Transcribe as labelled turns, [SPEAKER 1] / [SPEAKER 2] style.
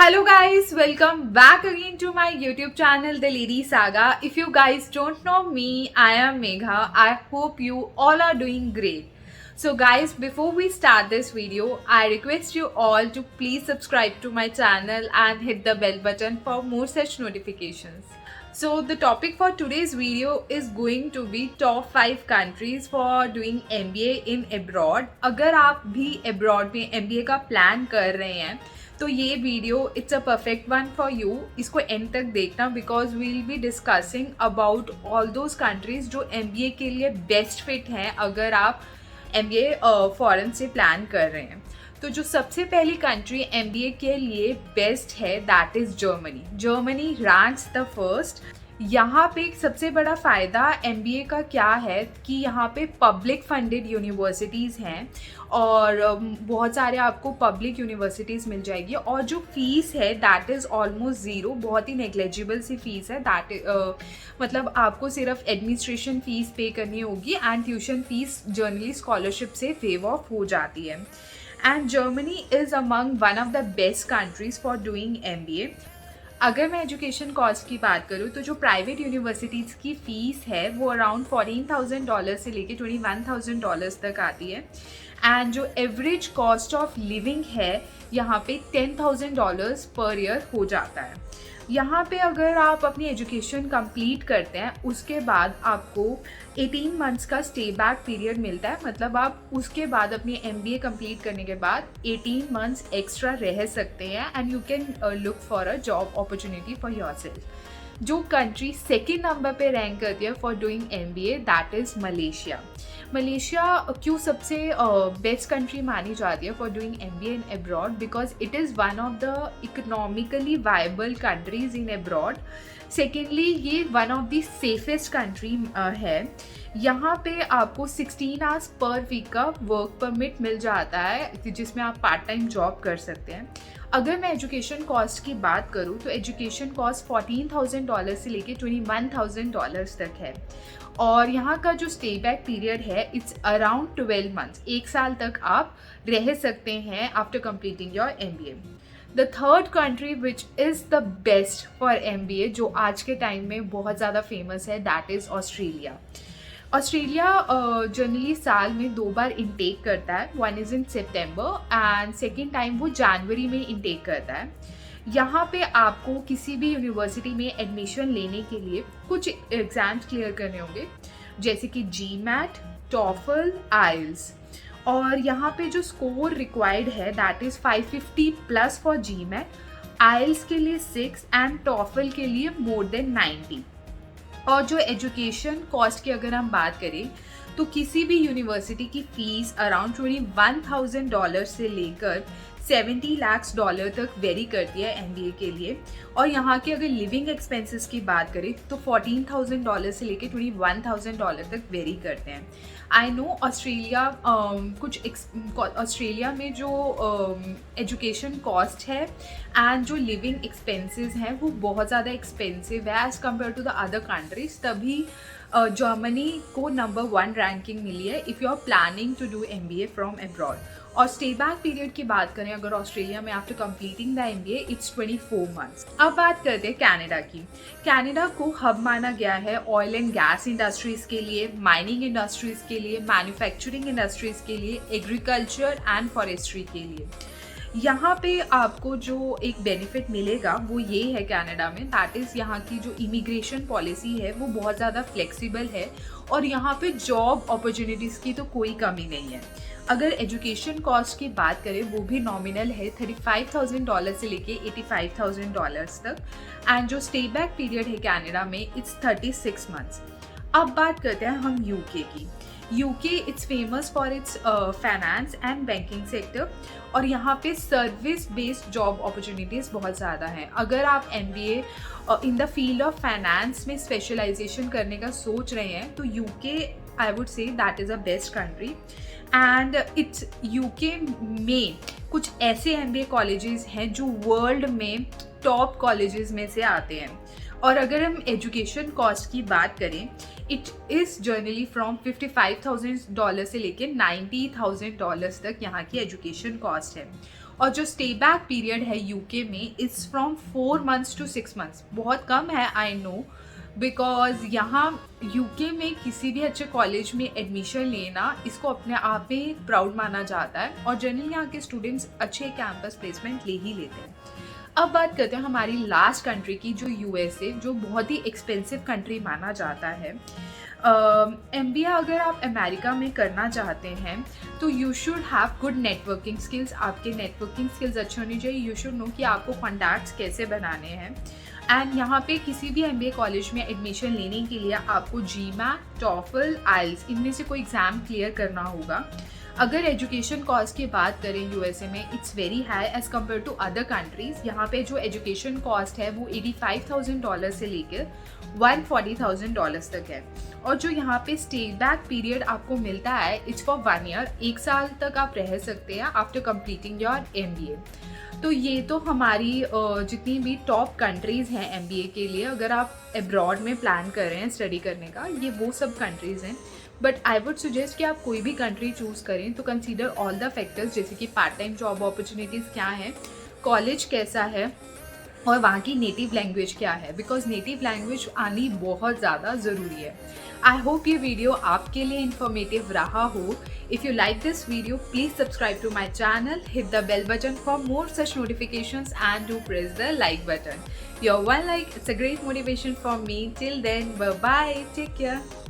[SPEAKER 1] Hello guys, welcome back again to my YouTube channel The Lady Saga. If you guys don't know me, I am Megha. I hope you all are doing great. So guys, before we start this video, I request you all to please subscribe to my channel and hit the bell button for more such notifications. So the topic for today's video is going to be top 5 countries for doing MBA in abroad. अगर आप भी abroad में MBA का plan कर रहे हैं तो ये video it's a perfect one for you. इसको एंड तक देखना because we will be discussing about all those countries जो MBA के लिए बेस्ट फिट हैं अगर आप MBA फॉरेन से प्लान कर रहे हैं. तो जो सबसे पहली कंट्री MBA के लिए बेस्ट है that is Germany. Germany ranks the first. यहाँ पे सबसे बड़ा फ़ायदा MBA का क्या है कि यहाँ पे पब्लिक फंडेड यूनिवर्सिटीज़ हैं और बहुत सारे आपको पब्लिक यूनिवर्सिटीज़ मिल जाएगी और जो फ़ीस है दैट इज़ ऑलमोस्ट ज़ीरो. बहुत ही नेग्लेजिबल सी फ़ीस है दैट मतलब आपको सिर्फ एडमिनिस्ट्रेशन फ़ीस पे करनी होगी and tuition fees generally scholarship से वेव ऑफ हो जाती है. And Germany is among one of the best countries for doing MBA. अगर मैं एजुकेशन कॉस्ट की बात करूँ तो जो प्राइवेट यूनिवर्सिटीज़ की फ़ीस है वो अराउंड $14,000 से लेके $21,000 तक आती है. एंड जो एवरेज कॉस्ट ऑफ लिविंग है यहाँ पे $10,000 पर ईयर हो जाता है. यहाँ पे अगर आप अपनी एजुकेशन कंप्लीट करते हैं उसके बाद आपको 18 मंथ्स का स्टे बैक पीरियड मिलता है. मतलब आप उसके बाद अपनी MBA कंप्लीट करने के बाद 18 मंथ्स एक्स्ट्रा रह सकते हैं and you can look for a job opportunity for yourself. जो कंट्री सेकेंड नंबर पे रैंक करती है for doing MBA that is Malaysia. Malaysia क्यों सबसे बेस्ट कंट्री मानी जाती है for doing MBA in abroad because it is one of the economically viable countries in abroad. Secondly ये one of the safest country है. यहाँ पे आपको 16 आवर्स पर वीक का वर्क परमिट मिल जाता है जिसमें आप पार्ट टाइम जॉब कर सकते हैं. अगर मैं एजुकेशन कॉस्ट की बात करूँ तो एजुकेशन कॉस्ट $14,000 से लेके $21,000 तक है और यहाँ का जो स्टे बैक पीरियड है इट्स अराउंड 12 मंथ्स. 1 साल तक आप रह सकते हैं after completing your MBA. The third country which is the best for MBA जो आज के टाइम में बहुत ज़्यादा फेमस है that is Australia. Australia generally साल में 2 बार इंटेक करता है. One is in September and second time वो जनवरी में इंटेक करता है. यहाँ पे आपको किसी भी यूनिवर्सिटी में एडमिशन लेने के लिए कुछ एग्ज़ाम्स क्लियर करने होंगे जैसे कि GMAT, TOEFL, IELTS. और यहाँ पे जो स्कोर रिक्वायर्ड है that is 550+ for GMAT, IELTS के लिए 6 एंड TOEFL के लिए मोर देन 90. और जो एजुकेशन कॉस्ट की अगर हम बात करें तो किसी भी यूनिवर्सिटी की फ़ीस अराउंड $21,000 से लेकर $70 लाख तक वेरी करती है MBA के लिए. और यहाँ के अगर लिविंग एक्सपेंसेस की बात करें तो $14,000 से लेकर $21,000 तक वेरी करते हैं. आई नो ऑस्ट्रेलिया ऑस्ट्रेलिया में जो एजुकेशन कॉस्ट है एंड जो लिविंग एक्सपेंसेस हैं वो बहुत ज़्यादा एक्सपेंसिव है as compare to the other countries. तभी जर्मनी को नंबर 1 रैंकिंग मिली है if you are planning to do MBA from abroad. और स्टे बैक पीरियड की बात करें अगर ऑस्ट्रेलिया में after completing the MBA it's 24 months. अब बात करते हैं कनाडा की. कनाडा को हब माना गया है ऑयल एंड गैस इंडस्ट्रीज़ के लिए, माइनिंग इंडस्ट्रीज़ के लिए, मैन्युफैक्चरिंग इंडस्ट्रीज़ के लिए, एग्रीकल्चर एंड फॉरेस्ट्री के लिए. यहाँ पे आपको जो एक बेनिफिट मिलेगा वो ये है कनाडा में दैट इज़ यहाँ की जो इमिग्रेशन पॉलिसी है वो बहुत ज़्यादा फ्लेक्सिबल है और यहाँ पे जॉब अपॉर्चुनिटीज़ की तो कोई कमी नहीं है. अगर एजुकेशन कॉस्ट की बात करें वो भी नॉमिनल है $35,000 से लेके $85,000 तक. एंड जो स्टे बैक पीरियड है कनाडा में इट्स 36 मंथ्स. अब बात करते हैं हम UK की. UK it's famous for its finance and banking sector और यहाँ पे सर्विस बेस्ड जॉब अपॉर्चुनिटीज़ बहुत ज़्यादा हैं. अगर आप MBA in the field of finance में स्पेशलाइजेशन करने का सोच रहे हैं तो UK I would say that is a best country. And it's UK में कुछ ऐसे MBA कॉलेजेस हैं जो वर्ल्ड में टॉप कॉलेजेस में से आते हैं. और अगर हम एजुकेशन कॉस्ट की बात करें इट इज़ जनरली फ्रॉम $55,000 से लेके $90,000 तक यहाँ की एजुकेशन कॉस्ट है. और जो स्टे बैक पीरियड है यूके में it's from 4 months to 6 months. बहुत कम है, आई नो, बिकॉज यहाँ यूके में किसी भी अच्छे कॉलेज में एडमिशन लेना इसको अपने आप में एक प्राउड माना जाता है और जनरली यहाँ के स्टूडेंट्स अच्छे कैंपस प्लेसमेंट ले ही लेते हैं। अब बात करते हैं हमारी लास्ट कंट्री की, जो यूएसए, जो बहुत ही एक्सपेंसिव कंट्री माना जाता है। MBA अगर आप अमेरिका में करना चाहते हैं तो you should have good networking skills. आपके नेटवर्किंग स्किल्स अच्छे होने चाहिए। यू शुड नो कि आपको कॉन्टैक्ट्स कैसे बनाने हैं। एंड यहाँ पे किसी भी MBA कॉलेज में एडमिशन लेने के लिए आपको GMAT, TOEFL, IELTS इनमें से कोई एग्ज़ाम क्लियर करना होगा। अगर एजुकेशन कॉस्ट की बात करें यूएसए में, it's very high as compare to other countries. यहाँ पे जो एजुकेशन कॉस्ट है वो $85,000 से लेकर $140,000 तक है। और जो यहाँ पे स्टे बैक पीरियड आपको मिलता है इट्स फॉर 1 ईयर, 1 साल तक आप रह सकते हैं आफ्टर कंप्लीटिंग योर MBA। तो ये तो हमारी जितनी भी टॉप कंट्रीज़ हैं MBA के लिए, अगर आप अब्रॉड में प्लान कर रहे हैं स्टडी करने का, ये वो सब कंट्रीज़ हैं। बट आई वुड सजेस्ट कि आप कोई भी कंट्री चूज़ करें तो कंसीडर ऑल द फैक्टर्स, जैसे कि पार्ट टाइम जॉब अपॉर्चुनिटीज़ क्या हैं, कॉलेज कैसा है और वहाँ की नेटिव लैंग्वेज क्या है, बिकॉज नेटिव लैंग्वेज आनी बहुत ज़्यादा ज़रूरी है। आई होप ये वीडियो आपके लिए इन्फॉर्मेटिव रहा हो। If you like this video please subscribe to my channel, hit the bell button for more such notifications and do press the like button. Your one like, it's a great motivation for me. Till then, bye bye, take care.